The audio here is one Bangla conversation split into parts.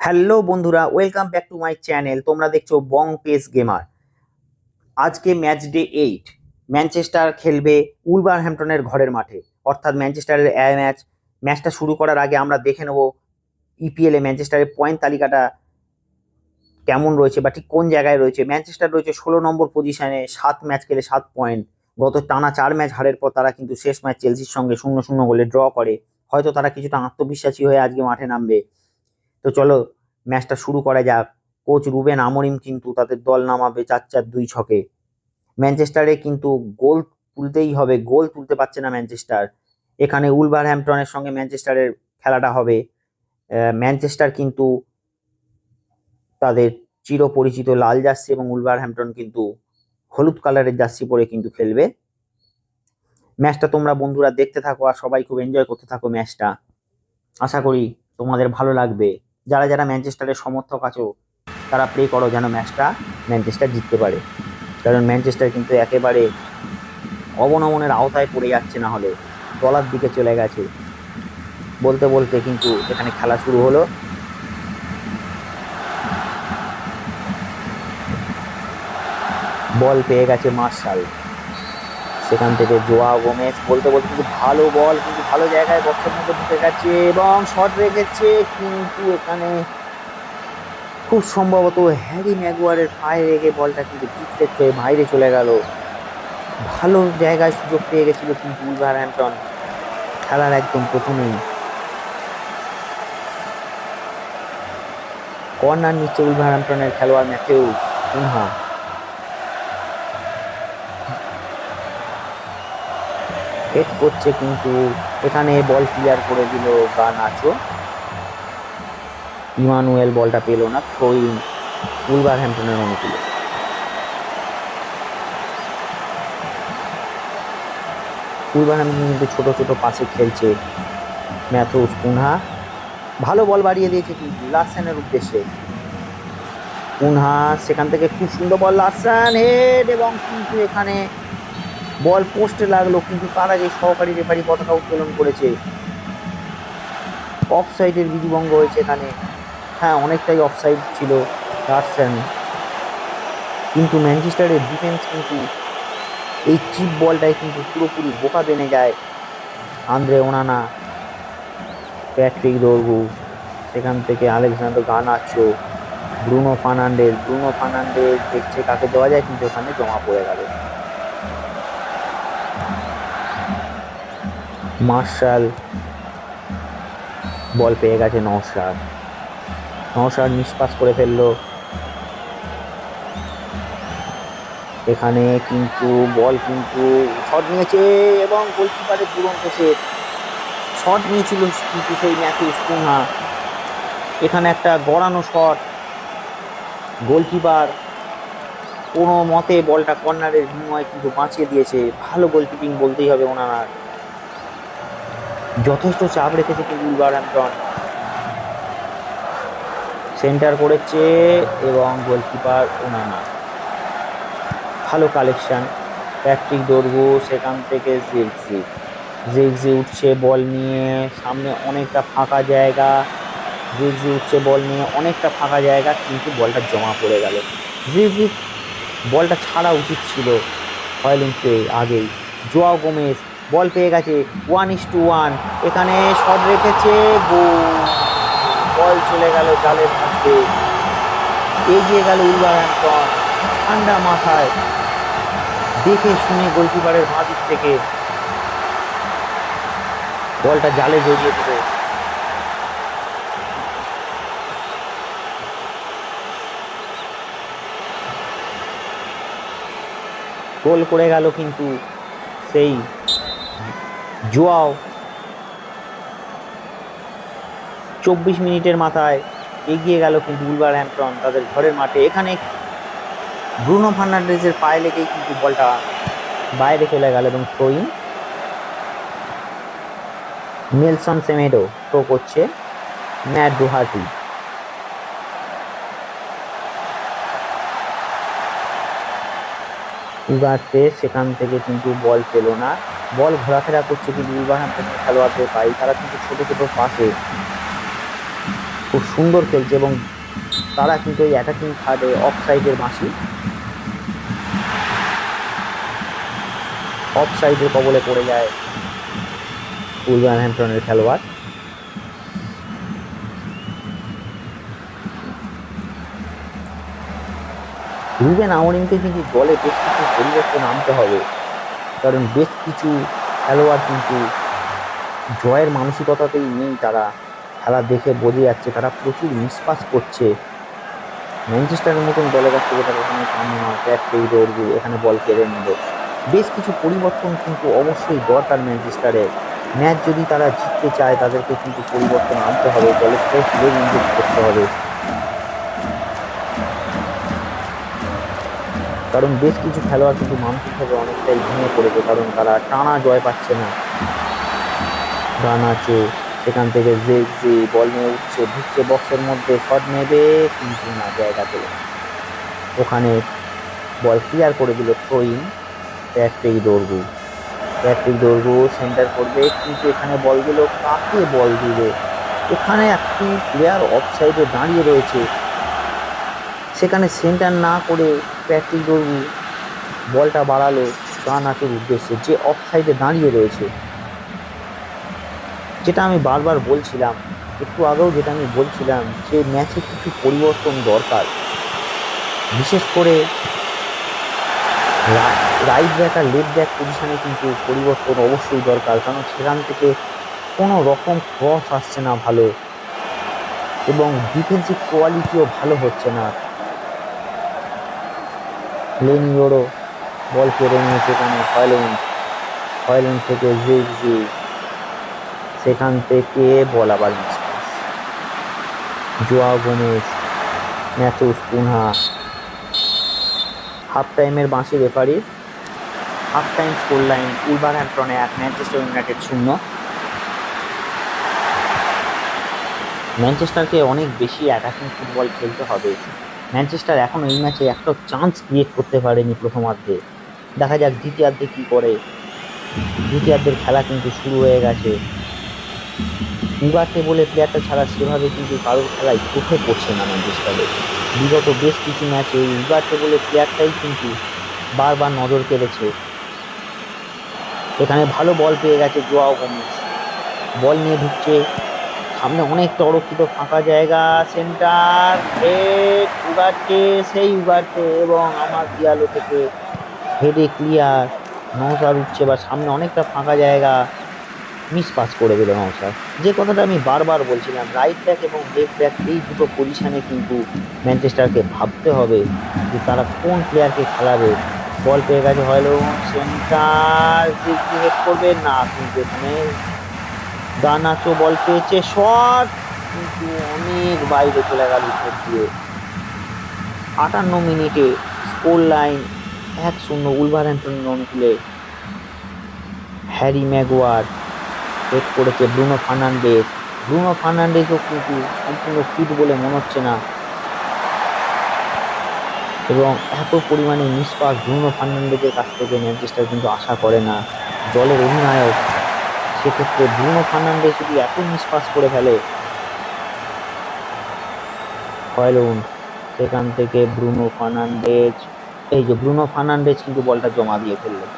হ্যালো বন্ধুরা, welcome back to my channel. তোমরা দেখছো বং পেস গেমার। আজকে ম্যাচ ডে 8। ম্যানচেস্টার খেলবে উলভারহ্যাম্পটনের ঘরের মাঠে, অর্থাৎ ম্যানচেস্টারের ম্যাচটা শুরু করার আগে আমরা দেখে নেব ইপিএল এ ম্যানচেস্টারের পয়েন্ট তালিকাটা কেমন রয়েছে বা ঠিক কোন জায়গায় রয়েছে। ম্যানচেস্টার রয়েছে 16 নম্বর পজিশনে, 7 ম্যাচ খেলে 7 পয়েন্ট। গত টানা 4 ম্যাচ হারের পর তারা কিন্তু শেষ ম্যাচ চেলসির সঙ্গে 0-0 গোলে ড্র করে। হয়তো তারা কিছুটা আত্মবিশ্বাসী হয়ে আজকে মাঠে নামবে। তো চলো ম্যাচটা শুরু করা যাক। কোচ রুবেন আমরিম কিন্তু তাদের দল নামাবে 4-4-2 ছকে। ম্যানচেস্টারে কিন্তু গোল তুলতেই হবে, গোল তুলতে পারছে না ম্যানচেস্টার। এখানে উলভারহ্যাম্পটনের সঙ্গে ম্যানচেস্টারের খেলাটা হবে। ম্যানচেস্টার কিন্তু তাদের চিরপরিচিত লাল জার্সি এবং উলভারহ্যাম্পটন কিন্তু হলুদ কালারের জার্সি পরে কিন্তু খেলবে। ম্যাচটা তোমরা বন্ধুরা দেখতে থাকো আর সবাই খুব এনজয় করতে থাকো ম্যাচটা। আশা করি তোমাদের ভালো লাগবে। যারা যারা ম্যানচেস্টারের সমর্থক আছো তারা প্রে করো যেন ম্যাচটা ম্যানচেস্টার জিততে পারে, কারণ ম্যানচেস্টার কিন্তু একেবারে অবনমনের আওতায় পড়ে যাচ্ছে, না হলে তলার দিকে চলে গেছে। বলতে বলতে কিন্তু এখানে খেলা শুরু হলো। বল পেয়ে গেছে মার্শাল, সেখান থেকে জোয়াও গোমেজ বলতে বলতে কিন্তু ভালো বল, কিন্তু ভালো জায়গায় বক্সের মধ্যে ঢুকে গেছে এবং শট রেখেছে, কিন্তু এখানে খুব সম্ভবত হ্যারি ম্যাগুয়ারের পায়ে রেখে বলটা কিন্তু ডিফ্লেক্ট হয়ে বাইরে চলে গেল। ভালো জায়গায় সুযোগ পেয়ে গেছিল কিন্তু উলভারহ্যাম্পটন খেলার একদম প্রথমেই। কর্নার নিচ্ছে উলভারহ্যাম্পটনের খেলোয়াড় ম্যাথিউস কুনহা। হেড করছে কিন্তু এখানে বল ক্লিয়ার করে দিল গার্নাচো। ইমানুয়েল বলটা পেল না, থ্রোইং উলভারহ্যাম্পটনের অনুকূলে। উলভারহ্যাম্পটন কিন্তু ছোট ছোট পাশে খেলছে। ম্যাথিউস কুনহা ভালো বল বাড়িয়ে দিয়েছে কিন্তু লারসেনের উদ্দেশ্যে। কুনহা সেখান থেকে খুব সুন্দর বল, লারসেন হেড, এবং কিন্তু এখানে বল পোস্টে লাগলো, কিন্তু তার আগে সহকারী রেফারি পতাকা উত্তোলন করেছে। অফসাইডের বিধিভঙ্গ হয়েছে এখানে। হ্যাঁ, অনেকটাই অফসাইড ছিল লারসেন, কিন্তু ম্যানচেস্টারের ডিফেন্স কিন্তু এই চিপ বলটাই কিন্তু পুরোপুরি বোকা বেনে যায়। আন্দ্রে ওনানা, প্যাট্রিক দোরগু, সেখান থেকে আলেকজান্ডার গার্নাচো, ব্রুনো ফার্নান্ডেজ দেখছে কাকে দেওয়া যায়, কিন্তু ওখানে জমা পড়ে গেল। মার্শাল বল পেয়ে গেছে, নওশাদ নিষ্পাস করে ফেললো। এখানে কিন্তু বল কিন্তু শট নিয়েছে এবং গোলকিপারের দুরন্ত সেভ। শট নিয়েছিল কিন্তু সেই ম্যাথিউস কুনহা, এখানে একটা গড়ানো শট। গোলকিপার কোনো মতে বলটা কর্নারের বিনিময়ে কিন্তু বাঁচিয়ে দিয়েছে। ভালো গোলকিপিং বলতেই হবে ওনার। যথেষ্ট চাপ রেখেছে কিন্তু উলভারহ্যাম্পটন। সেন্টার করেছে এবং গোলকিপার ওনানা ভালো কালেকশন। প্যাট্রিক দোরগু, সেখান থেকে জিগজি উঠছে বল নিয়ে, সামনে অনেকটা ফাঁকা জায়গা। জিগজি উঠছে বল নিয়ে, অনেকটা ফাঁকা জায়গা, কিন্তু বলটা জমা পড়ে গেল। জিগজি বলটা ছাড়া উচিত ছিল হয়লিংকে আগেই। জোয়াও গোমেজ বল পেয়ে গেছে 1:1, এখানে শট রেখেছে, বল চলে গেল জালের মধ্যে। এগিয়ে গেল উলভারহ্যাম্পটন ঠান্ডা মাথায়, দেখে শুনে গোলকিপারের বাঁ দিক থেকে বলটা জালে জড়িয়ে দিল। গোল করে গেল কিন্তু সেই জোয়াও। 24 মিনিটের মাথায় এগিয়ে গেল কিন্তু উলভারহ্যাম্পটন তাদের ঘরের মাঠে। এখানে ব্রুনো ফার্নান্ডেজের পায়ে লেগেই কিন্তু বলটা বাইরে চলে গেল এবং থ্রোইং। নেলসন সেমেডো থ্রো করছে, ম্যাট ডোহার্টি। উগারতে সেখান থেকে কিন্তু বল পেল না। বল ঘোরাফেরা করছে কিন্তু উলভারহ্যাম্পটনের খেলোয়াড়দের পাই, তারা কিন্তু ছোট ছোট পাশে খুব সুন্দর খেলছে এবং তারা কিন্তু এই অ্যাটাকিং থার্ডে অফ সাইডের বাঁশি, অফ সাইডের কবলে পড়ে যায় উলভারহ্যাম্পটনের খেলোয়াড়। রুবেন আমরিমকে কিন্তু দলে বেশ কিছু পরিবর্তন আনতে হবে, কারণ বেশ কিছু খেলোয়াড় কিন্তু জয়ের মানসিকতাতেই নেই। তারা খেলা দেখে বোঝা যাচ্ছে তারা প্রচুর মিসপাস করছে। ম্যানচেস্টারের মতন দলের কাছ থেকে তারা এখানে কাম্য না, প্যাট্রিক ডোরগু এখানে বল কেড়ে নিল। বেশ কিছু পরিবর্তন কিন্তু অবশ্যই দরকার ম্যানচেস্টারের। ম্যাচ যদি তারা জিততে চায় তাদেরকে কিন্তু পরিবর্তন আনতে হবে, দলে ফ্রেশ লেগ ইনজেক্ট করতে হবে, কারণ বেশ কিছু খেলোয়াড় কিন্তু মানসিকভাবে অনেকটাই ভেঙে পড়েছে, কারণ তারা টানা জয় পাচ্ছে না। গানাচো সেখান থেকে জেগজি বল নিয়ে উঠছে, ঢুকছে বক্সের মধ্যে, শট নেবে কিন্তু না, জায়গা পেল না। ওখানে বল ক্লিয়ার করে দিল থ্রোইন প্যাট্রিক ডোরগু। প্যাট্রিক ডোরগু সেন্টার করবে, কিন্তু এখানে বল দিল কাকে? বল দিলে এখানে একটি প্লেয়ার অফ সাইডে দাঁড়িয়ে রয়েছে, সেখানে সেন্টার না করে প্যাট্রিক ডোরগু বলটা বাড়ালো গানাচোর উদ্দেশ্যে, যে অফ সাইডে দাঁড়িয়ে রয়েছে। যেটা আমি বারবার বলছিলাম, একটু আগেও যেটা আমি বলছিলাম, যে ম্যাচে কিছু পরিবর্তন দরকার, বিশেষ করে রাইট ব্যাক আর লেফট ব্যাক পজিশনে কিন্তু পরিবর্তন অবশ্যই দরকার, কারণ সেখান থেকে কোনো রকম ক্রস আসছে না ভালো, এবং ডিফেন্সিভ কোয়ালিটিও ভালো হচ্ছে না। লেনিওরো বল কেড়ে নিয়েছে এখানে হয়ল্যান্ড থেকে জেগজি, সেখান থেকে বল আবার mispass. João Gomes, Matheus Cunha. Half টাইমের বাঁশি রেফারি। হাফ টাইম স্কোর লাইন উলভারহ্যাম্পটনে 1, ম্যানচেস্টার ইউনাইটেড 0। ম্যানচেস্টারকে অনেক বেশি অ্যাটাকিং ফুটবল খেলতে হবে। ম্যানচেস্টার এখনও এই ম্যাচে একটা চান্স ক্রিয়েট করতে পারেনি প্রথমার্ধে। দেখা যাক দ্বিতীয়ার্ধে কী করে। দ্বিতীয়ার্ধের খেলা কিন্তু শুরু হয়ে গেছে। উগারটে বলে প্লেয়ারটা ছাড়া সেভাবে কিন্তু কারোর খেলায় চোখে পড়ছে না ম্যানচেস্টারে। বিগত বেশ কিছু ম্যাচে এই উগারটে বলে প্লেয়ারটাই কিন্তু বারবার নজর কেড়েছে। এখানে ভালো বল পেয়ে গেছে জোয়াও গোমেজ, বল নিয়ে ঢুকছে, সামনে অনেকটা অরক্ষিত ফাঁকা জায়গা, সেন্টার হেড উগারটে, সেই উগারটে, এবং আমার দিয়ালো থেকে হেডে ক্লিয়ার। নওশাদ উঠছে, বা সামনে অনেকটা ফাঁকা জায়গা, মিস পাস করে দিল নওশাদ। যে কথাটা আমি বারবার বলছিলাম, রাইট ব্যাক এবং লেফট ব্যাক এই দুটো পজিশনে কিন্তু ম্যানচেস্টারকে ভাবতে হবে যে তারা কোন প্লেয়ারকে খেলাবে। বল পেয়ে গেছে হয়ল্যান্ড, সেন্টার হেড করবে না, কিন্তু এখানে গানাচো বল পেয়েছে, শট কিন্তু অনেক বাইরে চলে গেল উপর দিয়ে। 58 মিনিটে স্কোর লাইন 1-0 উলভারহ্যাম্পটনের অনুকূলে। হ্যারি ম্যাগুয়ার হেড করেছে ব্রুনো ফার্নান্ডেজও কিন্তু সম্পূর্ণ ফিট বলে মনে হচ্ছে না, এবং এত পরিমাণে মিসপাস ব্রুনো ফার্নান্ডেজের কাছ থেকে ম্যানচেস্টার কিন্তু আশা করে না। দলের অধিনায়ক, সেক্ষেত্রে ব্রুনো ফার্নান্ডেজ যদি এত মিসপাস করে ফেলে, হয়ল্যান্ড সেখান থেকে ব্রুনো ফার্নান্ডেজ কিন্তু বলটা জমা দিয়ে ফেললো।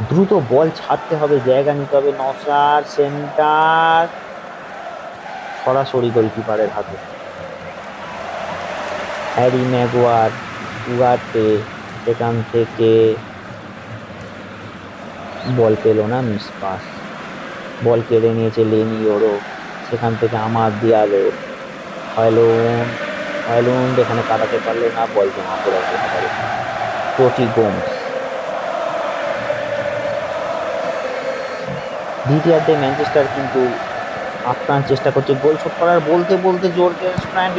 দ্রুত বল ছাড়তে হবে, জায়গা নিতে হবে। নওশাদ সেন্টার, সরাসরি গোলকিপারের হাতে। হ্যারি ম্যাগুয়ার উগারটে, সেখান থেকে বল পেল না, মিসপাস। বল কেড়ে নিয়েছে লেনিওরো, সেখান থেকে আমার দিয়ালো, হয়ল্যান্ড এখানে কাটাতে পারলো না, বল জমা করে টোটি গোমস। দ্বিতীয়ার্ধে ম্যানচেস্টার কিন্তু আপ্রাণ চেষ্টা করছে গোল শোধ করার, বলতে জোরকে স্ট্র্যান্ড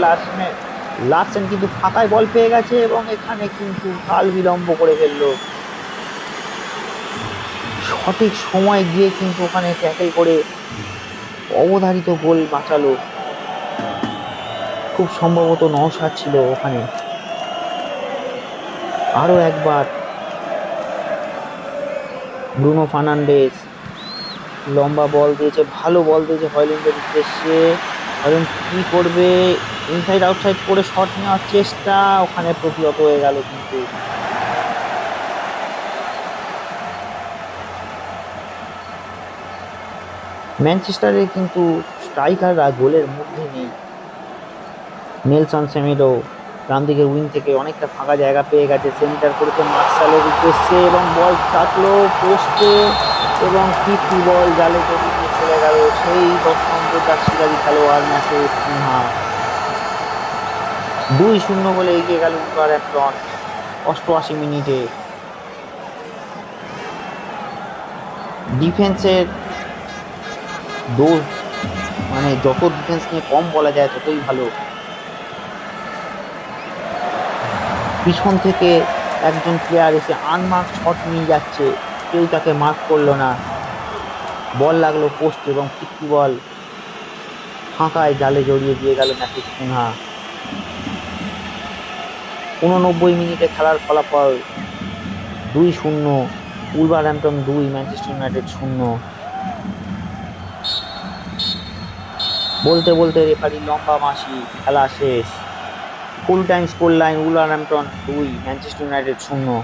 লার্সেন কিন্তু ফাঁকায় বল পেয়ে গেছে, এবং এখানে কিন্তু কাল বিলম্ব করে ফেললো। সঠিক সময় গিয়ে কিন্তু ওখানে ট্যাকেল করে অবধারিত গোল বাঁচালো। খুব সম্ভবত নওশাদ ছিল ওখানে। আরও একবার ব্রুনো ফার্নান্ডেজ লম্বা বল দিয়েছে, ভালো বল দিয়েছে হয়ল্যান্ডের উদ্দেশ্যে, এখন কি করবে, ইনসাইড আউটসাইড করে শট নেওয়ার চেষ্টা, ওখানে প্রতিহত হয়ে গেল কিন্তু ম্যানচেস্টারে কিন্তু স্ট্রাইকাররা গোলের মধ্যে নেই। নেলসন সেমেডো ডান দিকের উইং থেকে অনেকটা ফাঁকা জায়গা পেয়ে গেছে, সেন্টার করেছে মার্শালের উদ্দেশ্যে এবং বল থাকলো পোস্টে এবং ফিফটি বল জালে জড়িয়ে চলে গেল সেই 10 নম্বর জার্সিধারী খেলোয়াড় ম্যাথিউস কুনহা। 2-0 বলে এগিয়ে গেল উলভারহ্যাম্পটন 88 মিনিটে। ডিফেন্সের দোষ, মানে যত ডিফেন্স নিয়ে কম বলা যায় ততই ভালো। পিছন থেকে একজন প্লেয়ার এসে আনমার্ক শট নিয়ে যাচ্ছে, কেউ তাকে মার্ক করলো না, বল লাগলো পোস্ট এবং ফিফটি বল ফাঁকায় জালে জড়িয়ে দিয়ে গেল ম্যাথিউস কুনহা। 89 মিনিটে খেলার ফলাফল 2-0, উলভারহ্যাম্পটন 2, ম্যানচেস্টার ইউনাইটেড 0। বলতে বলতে রেফারি লম্বা মাসি, খেলা শেষ। Full time score line Wolverhampton 2, Manchester United 0।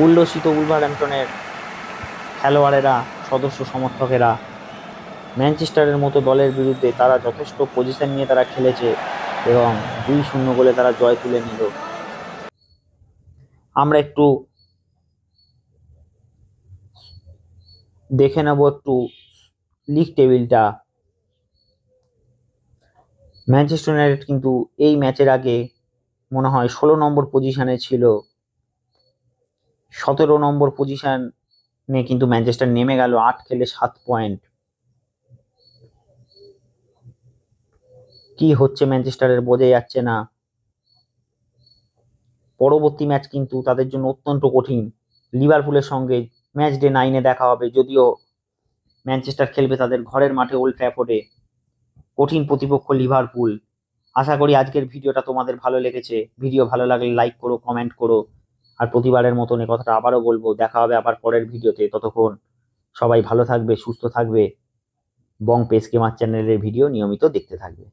উল্লসিত উলভারহ্যাম্পটনের খেলোয়াড়েরা, সদস্য সমর্থকেরা। ম্যানচেস্টারের মতো দলের বিরুদ্ধে তারা যথেষ্ট পজিশন নিয়ে তারা খেলেছে এবং 2-0 গোলে তারা জয় তুলে নিল। আমরা একটু দেখে নেব একটু লিগ টেবিলটা। ম্যানচেস্টার ইউনাইটেড কিন্তু এই ম্যাচের আগে মনে হয় 16 নম্বর পজিশনে ছিল। 17 নম্বর পজিশনে কিন্তু ম্যানচেস্টার নেমে গেল, 8 খেলে 7 পয়েন্ট। কি হচ্ছে ম্যানচেস্টারের বোঝা যাচ্ছে না। পরবর্তী ম্যাচ কিন্তু তাদের জন্য অত্যন্ত কঠিন। লিভারপুলের সঙ্গে ম্যাচ ডে 9 দেখা হবে, যদিও ম্যানচেস্টার খেলবে তাদের ঘরের মাঠে ওল্ড ট্র্যাফোর্ডে। কঠিন প্রতিপক্ষ লিভারপুল। আশা করি আজকের ভিডিওটা তোমাদের ভালো লেগেছে। ভিডিও ভালো লাগলে লাইক করো, কমেন্ট করো। আর প্রতিবারের মতন এই কথাটা আবারও বলবো, দেখা হবে আবার পরের ভিডিওতে। ততক্ষণ সবাই ভালো থাকবে, সুস্থ থাকবে, বং পেস গেমার চ্যানেলের ভিডিও নিয়মিত দেখতে থাকবে।